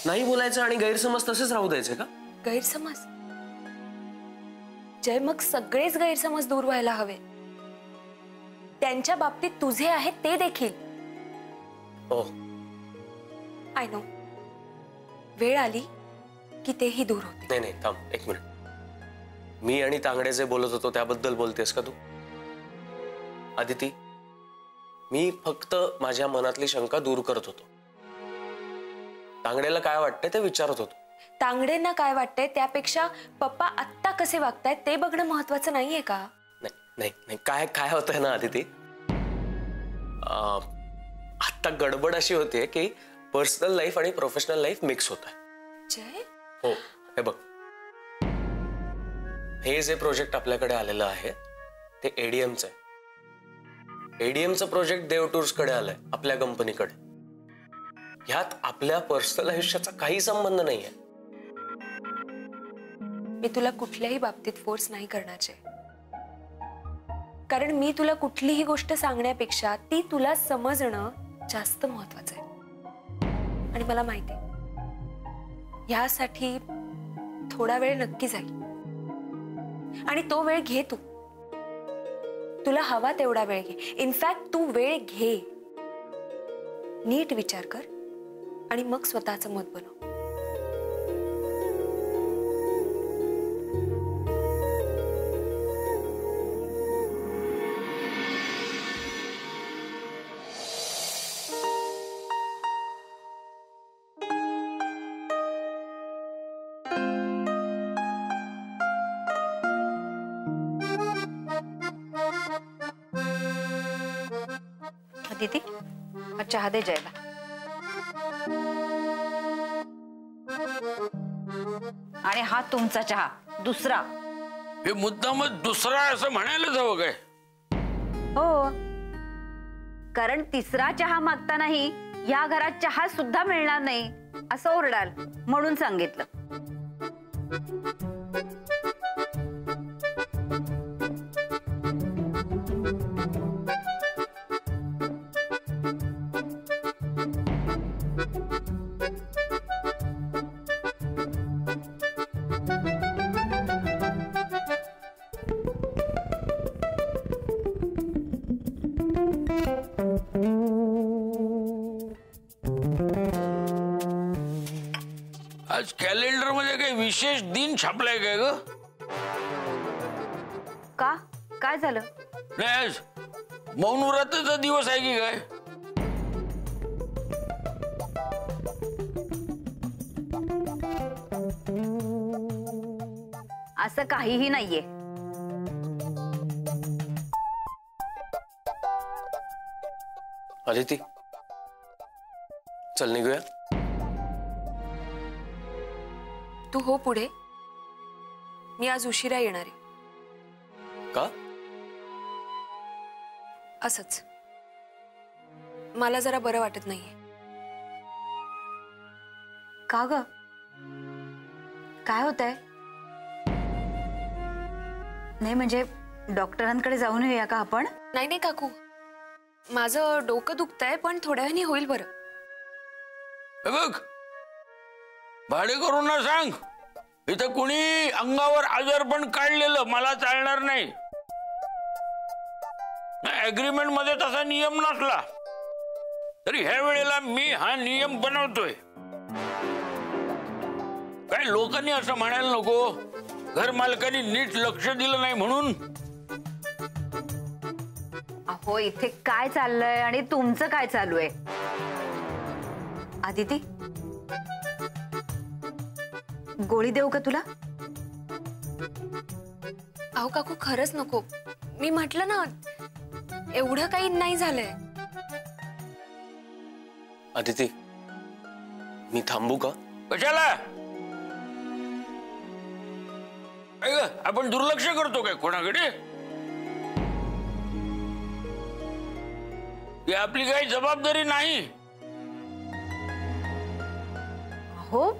नाही बोलायचं आणि गैरसमज तसेच राहू द्यायचे का? गैरसमज जय, मग सगळेच गैरसमज दूर व्हायला हवे. त्यांच्या बाबतीत तुझे आहेत ते देखील. हो, आय नो. वेळ आली की तेही दूर होते. नाही नाही, थांब एक मिनिट. मी आणि तांगडे जे बोलत होतो त्याबद्दल बोलतेस का तू? आदिती, मी फक्त माझ्या मनातली शंका दूर करत होतो. तांगडेला काय वाटतंय ते विचारत होतो. तांगडेंना काय वाटतंय त्यापेक्षा पप्पा आत्ता कसे वागतायत ते बघणं महत्वाचं नाहीये का? नाही नाही नाही, काय काय होतंय ना आदिती, आत्ता गडबड अशी होतीये की पर्सनल लाईफ आणि प्रोफेशनल लाईफ मिक्स होत आहे. जय, हो, हे बघ, हे जे प्रोजेक्ट आपल्याकडे आलेलं आहे ते एडीएमचं आहे. एडीएमचं प्रोजेक्ट देव टूर्स कडे आलंय, आपल्या कंपनीकडे. ह्यात आपल्या पर्सनल आयुष्याचा काही संबंध नाहीये. मी तुला कुठल्याही बाबतीत फोर्स नाही करण्याचे, कारण मी तुला कुठलीही गोष्ट सांगण्यापेक्षा ती तुला समजणं जास्त महत्वाचं आहे. आणि मला माहिती आहे ह्यासाठी थोडा वेळ नक्की जाईल आणि तो वेळ घे. तुला हवा तेवढा वेळ घे. इनफॅक्ट तू वेळ घे, नीट विचार कर आणि मग स्वतःचं मत बनव. दीदी, चहा दे जयला. आणि हा तुमचा चहा दुसरा. हे मुद्दामच दुसरा असं म्हणायला जावं काय? हो, कारण तिसरा चहा मागतानाही या घरात चहा सुद्धा मिळणार नाही असं ओरडाल म्हणून सांगितलं. आज कॅलेंडर मध्ये काही विशेष दिन छापलाय काय ग? का, काय झालं? नाही, आज मौन व्रताचा दिवस आहे की काय? असं काहीही नाहीये. आदिती, चल निघूया. तू हो पुढे. मी आज उशिरा येणार आहे. का? असंच, मला जरा बरं वाटत नाहीये. का ग, काय होतंय? नाही म्हणजे डॉक्टरांकडे जाऊन येऊया का आपण? नाही नाही काकू, माझं डोकं दुखतंय पण थोड्या वेळाने होईल बरं. बघ, भाडे करून ना सांग, इथं कुणी अंगावर आजारपण काढलेलं मला चालणार नाही. अग्रीमेंट मध्ये तसा नियम नसला तरी ह्या वेळेला मी हा नियम बनवतोय. काय लोकांनी असं म्हणायला नको, घर मालकांनी नीट लक्ष दिलं नाही म्हणून. अहो, इथे काय चाललंय आणि तुमचं काय चालू आहे? आदिती, गोळी देऊ का तुला? अहो काकू, खरंच नको. मी म्हटलं ना, एवढं काही नाही झालंय. आदिती, मी थांबू का? कशाला? आपण दुर्लक्ष करतो काय कोणाकडे? ही आपली काही जबाबदारी नाही. हो,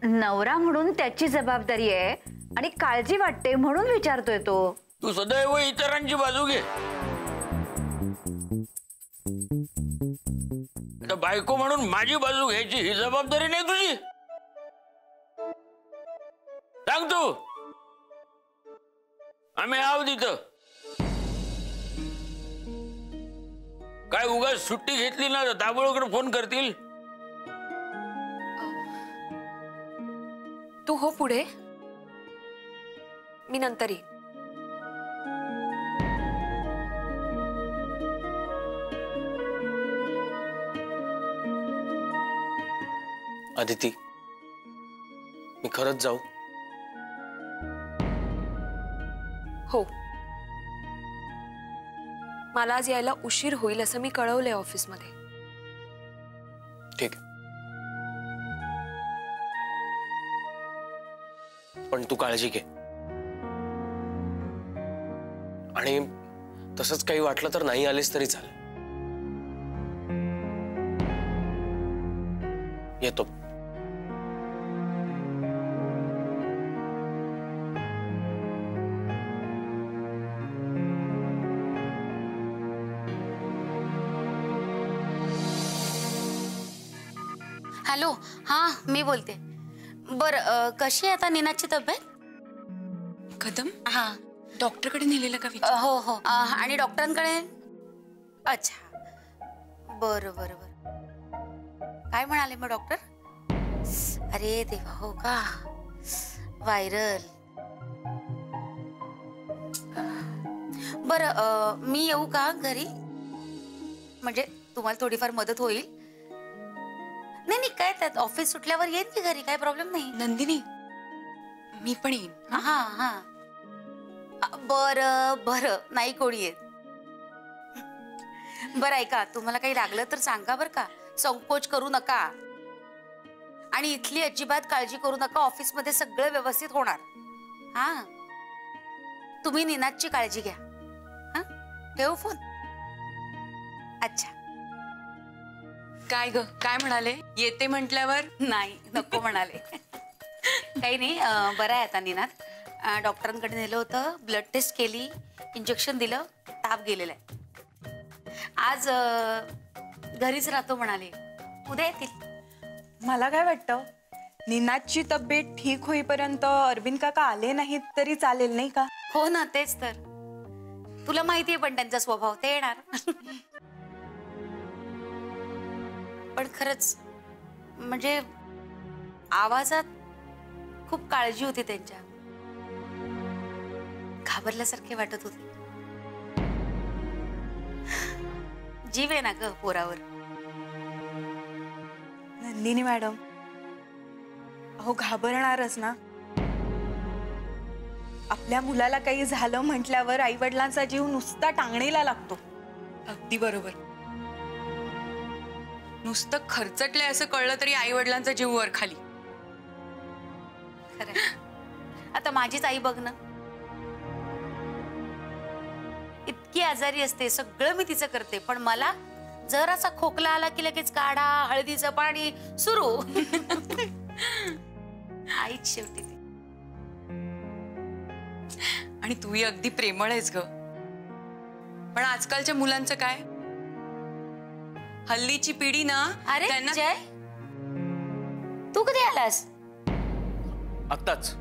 नवरा म्हणून त्याची जबाबदारी आहे आणि काळजी वाटते म्हणून विचारतोय तो. तू सदैव इतरांची बाजू घे. आता बायको म्हणून माझी बाजू घ्यायची ही जबाबदारी नाही तुझी? सांग तू. आम्ही आहोत इथं. काय उगाच सुट्टी घेतली ना तर दाबोळकडे फोन करतील. तू हो पुढे, मी नंतर येईन. अदिती, मी खरंच जाऊ? हो, मला आज यायला उशीर होईल असं मी कळवलंय ऑफिसमध्ये. ठीक. पण तू काळजी घे. आणि तसंच काही वाटलं तर नाही आलीस तरी चालेल. येतो. हॅलो, हा मी बोलते. बर, कशी आहे आता नीनाची तब्येत? कदम, हा, डॉक्टरकडे नेलेलं का विचार? हो हो. आणि डॉक्टरांकडे? अच्छा, बरं बरं बरं. काय म्हणाले मग डॉक्टर? अरे देवा, हो का, व्हायरल. बरं, मी येऊ का घरी? म्हणजे तुम्हाला थोडीफार मदत होईल. नाही नाही, काय त्यात, ऑफिस सुटल्यावर येईन की घरी, काय प्रॉब्लेम नाही. नंदिनी, मी पण येईन. हा हा, बरं बरं, नाही कोणी येत. बरं ऐका, तुम्हाला काही लागलं तर सांगा बरं का, संकोच करू नका. आणि इथली अजिबात काळजी करू नका, ऑफिसमध्ये सगळं व्यवस्थित होणार. हा, तुम्ही नीनाची काळजी घ्या. हा, ठेवू फोन. अच्छा. काय ग, काय म्हणाले? येते म्हटल्यावर? नाही, नको म्हणाले. काही नाही, बरं आहे आता निनाद. डॉक्टरांकडे नेलं होतं, ब्लड टेस्ट केली, इंजेक्शन दिलं, ताप गेलेला आहे. आज घरीच राहतो म्हणाले, उद्या येतील. मला काय वाटतं, नीनाची तब्येत ठीक होईपर्यंत अरविंद काका आले नाहीत तरी चालेल, नाही का? हो ना, तेच तर. तुला माहितीये पण त्यांचा स्वभाव, ते येणार. पण खरंच म्हणजे आवाजात खूप काळजी होती त्यांच्या. घाबरल्यासारखे वाटत होते. जीव आहे ना ग पोरावर. नंदिनी मॅडम, अहो घाबरणारच ना. आपल्या मुलाला काही झालं म्हटल्यावर आई वडिलांचा जीव नुसता टांगणीला लागतो. अगदी बरोबर. नुसतं खर्चटलंय असं कळलं तरी आई वडिलांचा जीव वर खाली. खरं, आता माझीच आई बघ ना, इतकी आजारी असते, सगळं मी तिचं करते, पण मला जरासा खोकला आला की लगेच काढा, हळदीचं पाणी सुरू. आईच शेवटी ती. आणि तूही अगदी प्रेमळ आहेस ग. पण आजकालच्या मुलांचं काय, हल्लीची पिढी ना, अरे त्यांना जय, तू कधी आलास? आत्ताच.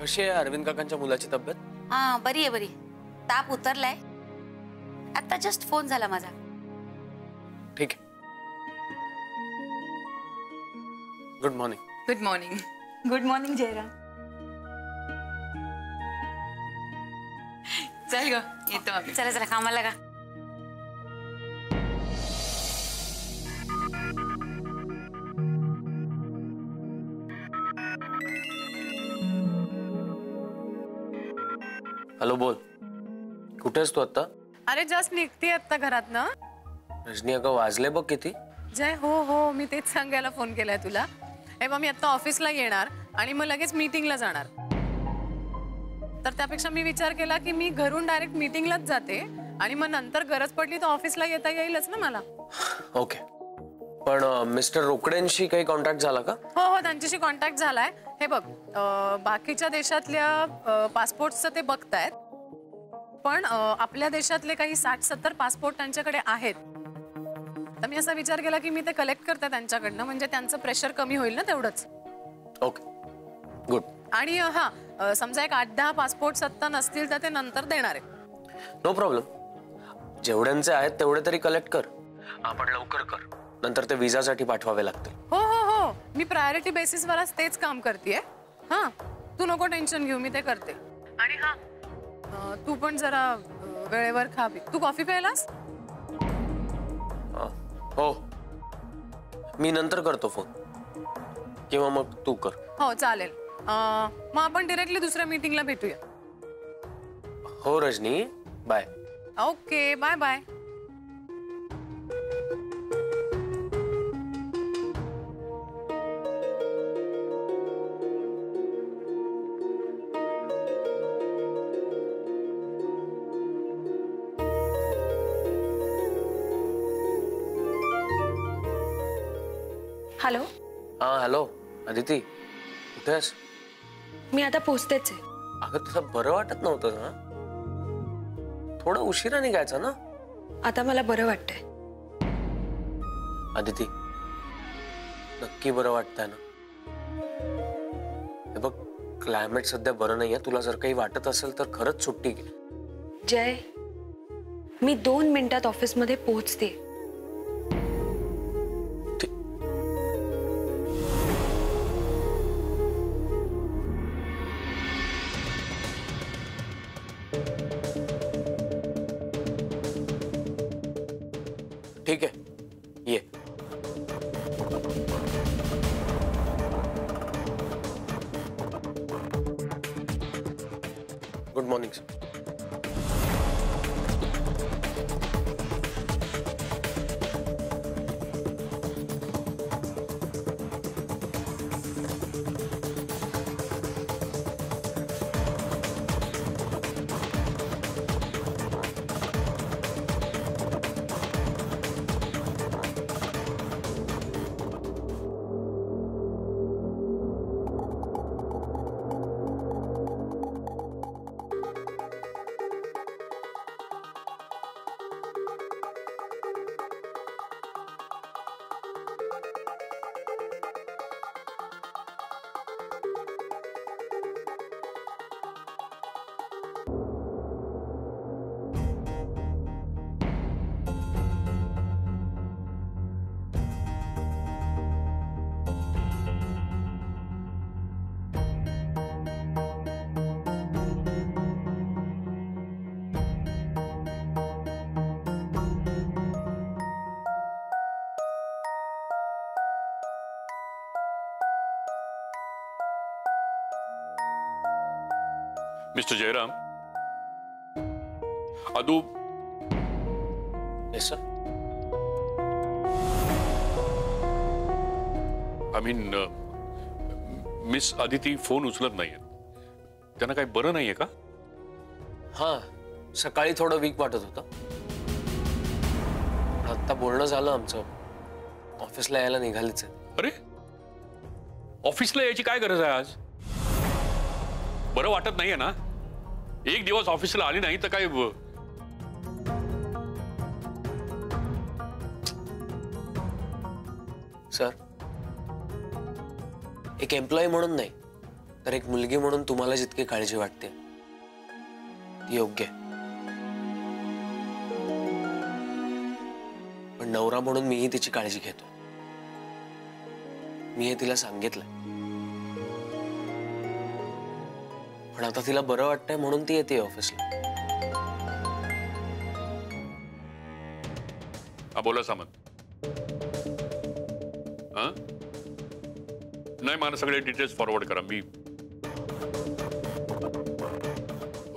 कशी आहे अरविंद काकांच्या मुलाची तब्येत? हा, बरी आहे, बरी. ताप उतरलाय, आता जस्ट फोन झाला माझा. ठीक आहे. Good morning. Good morning. Good morning Jairam. चल ग, येतो आम्ही. चला चला, कामाला लागा. हॅलो, बोल. कुठे आहेस तू आता? अरे जस्ट निघते आता घरात ना. रजनी, अगं वाजले बघ किती. जय, हो हो, मी तेच सांगायला फोन केलाय तुला. हे बघ, मी आता ऑफिसला येणार आणि मग लगेच मीटिंगला जाणार. तर त्यापेक्षा मी विचार केला की मी घरून डायरेक्ट मीटिंगलाच जाते आणि मग नंतर गरज पडली तर ऑफिसला येता येईलच ना मला. ओके. पण मिस्टर रोकडेंशी काही कॉन्टॅक्ट झाला का? हो हो, त्यांच्याशी कॉन्टॅक्ट झालाय. हे बघ, बाकीच्या देशातल्या पासपोर्टचं ते बघतायत, पण आपल्या देशातले काही 60-70 पासपोर्ट त्यांच्याकडे आहेत. तर मी असा विचार केला की मी ते कलेक्ट करते त्यांच्याकडनं, म्हणजे त्यांचं प्रेशर कमी होईल ना तेवढंच. Okay good. आणि समजा एक 8-10 पासपोर्ट आत्ता नसतील तर ते नंतर देणार आहे. No problem. जेवढ्यांचे आहेत तेवढे तरी कलेक्ट कर. आपण लवकर कर, नंतर ते विजासाठी पाठवावे लागतील. हो हो हो, मी प्रायोरिटी बेसिसवरच तेच काम करतेय. हा, तू नको टेन्शन घेऊ, मी ते करते. आणि तू पण जरा वेळेवर खा पी. तू कॉफी प्यायलास? हो, मी नंतर करतो फोन, किंवा मग तू कर. हो चालेल. मग आपण डिरेक्टली दुसऱ्या मीटिंगला भेटूया. हो Rajani, bye. Okay, bye bye. Hello. हा हॅलो अदिती, कुठे आहेस? मी आता पोचतेच आहे. अगं तुला बरं वाटत नव्हतं ना? थोडं उशिरा निघायचं ना. आता मला बरं वाटतंय. अदिती, नक्की बरं वाटतंय ना? हे बघ, क्लायमेट सध्या बरं नाहीये. तुला जर काही वाटत असेल तर खरंच सुट्टी घे. जय, मी 2 मिनिटात ऑफिसमध्ये पोहोचते. ठीक आहे, ये. Good morning sir. Mister Jairam, Adu. Yes sir. I mean miss Aditi फोन उचलत नाहीये. त्यांना काही बरं नाहीये का? हा, सकाळी थोडं वीक वाटत होतं. आता बोलणं झालं आमचं. ऑफिसला यायला निघालीच आहे. अरे, ऑफिसला यायची काय गरज आहे आज? बरं वाटत नाहीये ना? एक दिवस ऑफिसला आली नाही तर काय? सर, एक एम्प्लॉई म्हणून नाही तर एक मुलगी म्हणून तुम्हाला जितकी काळजी वाटते ती योग्य आहे. पण नवरा म्हणून मीही तिची काळजी घेतो. मी हे तिला सांगितलंय. पण आता तिला बरं वाटतंय म्हणून ती येते ऑफिसला. बोला सामंत. नाही, मला सगळे डिटेल्स फॉरवर्ड करा. मी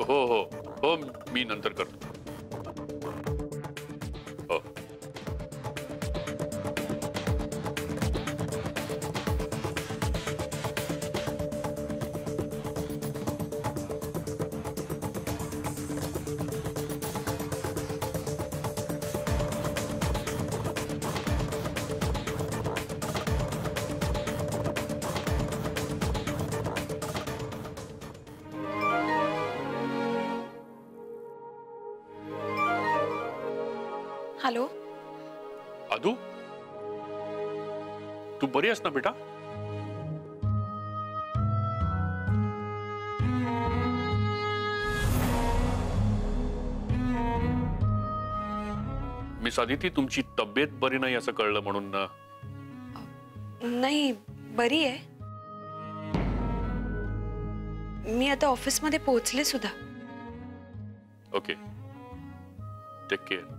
हो हो हो, मी नंतर करतो. हो. हॅलो. आदू, तू बरी आहेस ना बेटा? मिस आदिती, तुमची तब्येत बरी नाही असं कळलं म्हणून नाही, बरी आहे. मी आता ऑफिसमध्ये पोहोचले सुद्धा. Okay, take care.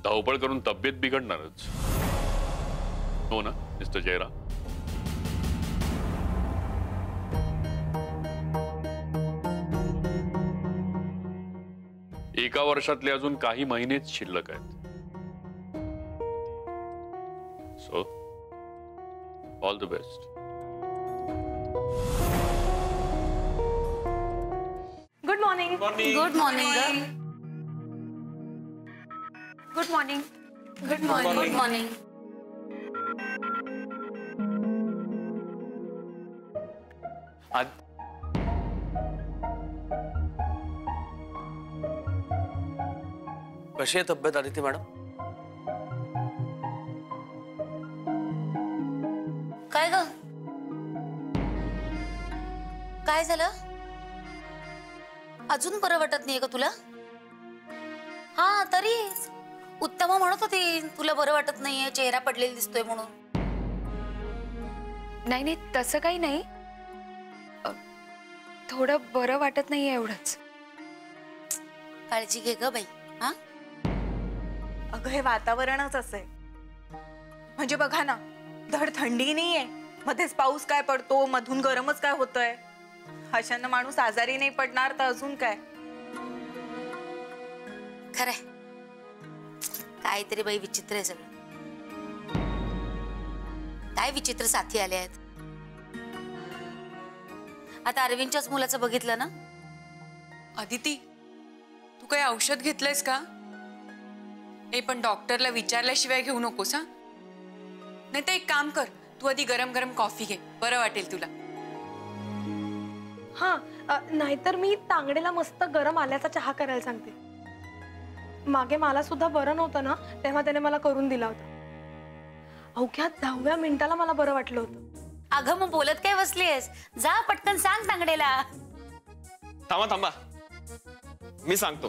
धावपळ करून तब्येत बिघडणारच, हो ना मिस्टर जयराम? एका वर्षातले अजून काही महिनेच शिल्लक आहेत. So all the best. Good morning. Good morning. Good morning. Good morning. Good morning. कशी आहे तब्येत आदिती मॅडम? काय ग, काय झालं? अजून बरं वाटत नाहीये का तुला? हा, तरी उत्तमा म्हणत होती तुला बरं वाटत नाहीये, चेहरा पडलेला दिसतोय म्हणून. नाही नाही, तसं काही नाही. थोडं बरं वाटत नाहीये एवढंच. काळजी घे ग बाई. हा, अगं हे वातावरणच असं आहे. म्हणजे बघा ना, धड थंडी नाहीये, मध्येच पाऊस काय पडतो, मधून गरमच काय होतंय. अशानं माणूस आजारी नाही पडणार तर अजून काय. खरंय, काहीतरी बाई विचित्र आहे सगळं. काय विचित्र साथी आले आहेत. आता अरविंदच्याच मुलाचं बघितलं ना. अदिती, तू काही औषध घेतलंयस का? ए, पण डॉक्टरला विचारल्याशिवाय घेऊ नकोस हा. नाही तर एक काम कर, तू आधी गरम गरम कॉफी घे, बरं वाटेल तुला. हा, नाहीतर मी तांगडेला मस्त गरम आल्याचा चहा करायला सांगते. मागे मला सुद्धा बरं नव्हतं ना, तेव्हा त्याने मला करून दिला होता. अवघ्या 10व्या मिनिटाला मला बरं वाटलं होतं. अगं मग बोलत काय बसलीयस? जा पटकन सांग तांगडेला. थांबा थांबा, मी सांगतो.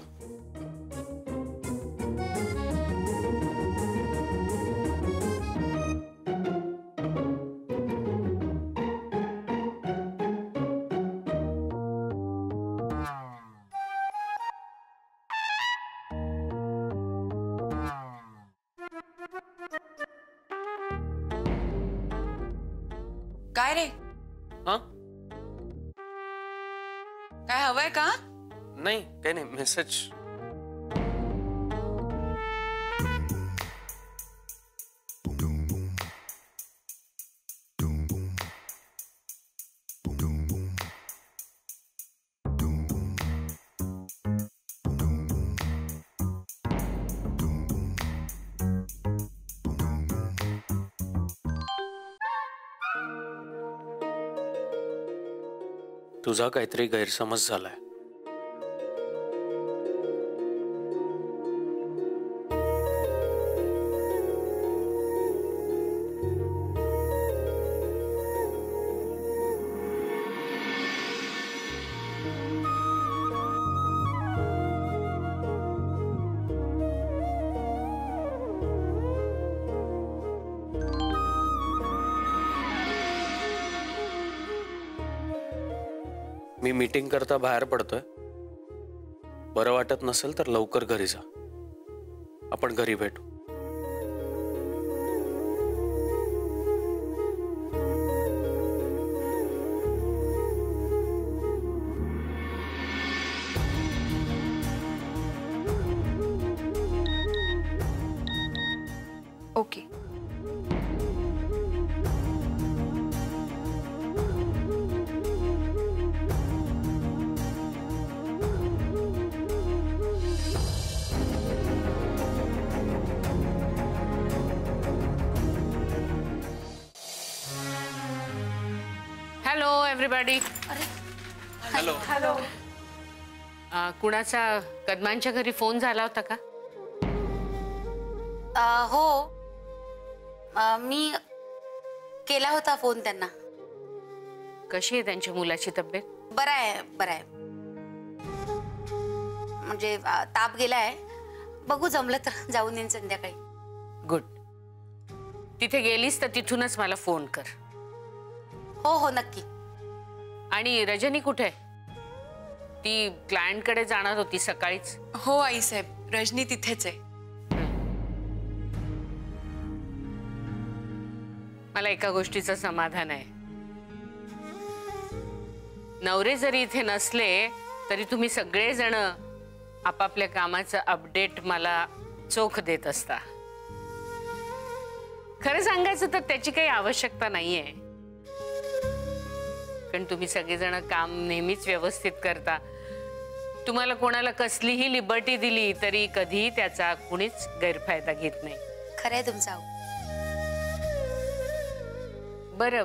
काय रे, हा, काय हवंय का? नाही काही नाही, मेसेज. तुझा काहीतरी गैरसमज झालाय. मी मीटिंग करता बाहेर पडतोय. बरं वाटत नसेल तर लवकर घरी जा, आपण घरी भेटू. Okay. Hello everybody. Hello. Hello. कुणाचा कदमांच्या घरी फोन झाला होता का? हो, मी केला होता फोन त्यांना. कशी आहे त्यांच्या मुलाची तब्येत? बरं आहे, बरं आहे. म्हणजे ताप गेलाय. बघू जमलं तर जाऊन येईन संध्याकाळी. गुड. तिथे गेलीस तर तिथूनच मला फोन कर. हो हो नक्की. आणि रजनी कुठे आहे? ती क्लायंट कडे जाणार होती सकाळीच. हो आई साहेब, रजनी तिथेच आहे. मला एका गोष्टीचं समाधान आहे. नवरे जरी इथे नसले तरी तुम्ही सगळेजण आपापल्या कामाचं अपडेट मला चोख देत असता. खरं सांगायचं तर त्याची काही आवश्यकता नाहीये, कारण तुम्ही सगळेजण काम नेहमीच व्यवस्थित करता. तुम्हाला कोणाला कसलीही लिबर्टी दिली तरी कधीही त्याचा कुणीच गैरफायदा घेत नाही. खरंय तुमचं. बरं,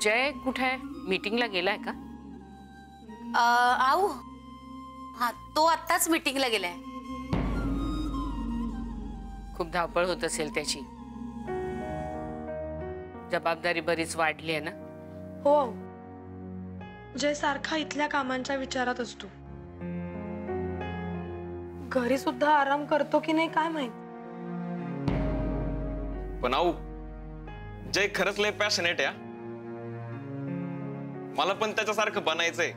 जय कुठे आहे? मीटिंगला गेलाय का? आऊ, हा तो आत्ताच मीटिंगला गेलाय. खूप धावपळ होत असेल त्याची. जबाबदारी बरीच वाढली आहे ना? हो, जय सारखा इथल्या कामांच्या विचारात असतो. घरी सुद्धा आराम करतो की नाही काय माहित. पण आऊ, जय खरंच लय पॅशनेट आहे. मला पण त्याच्यासारखं बनायचंय.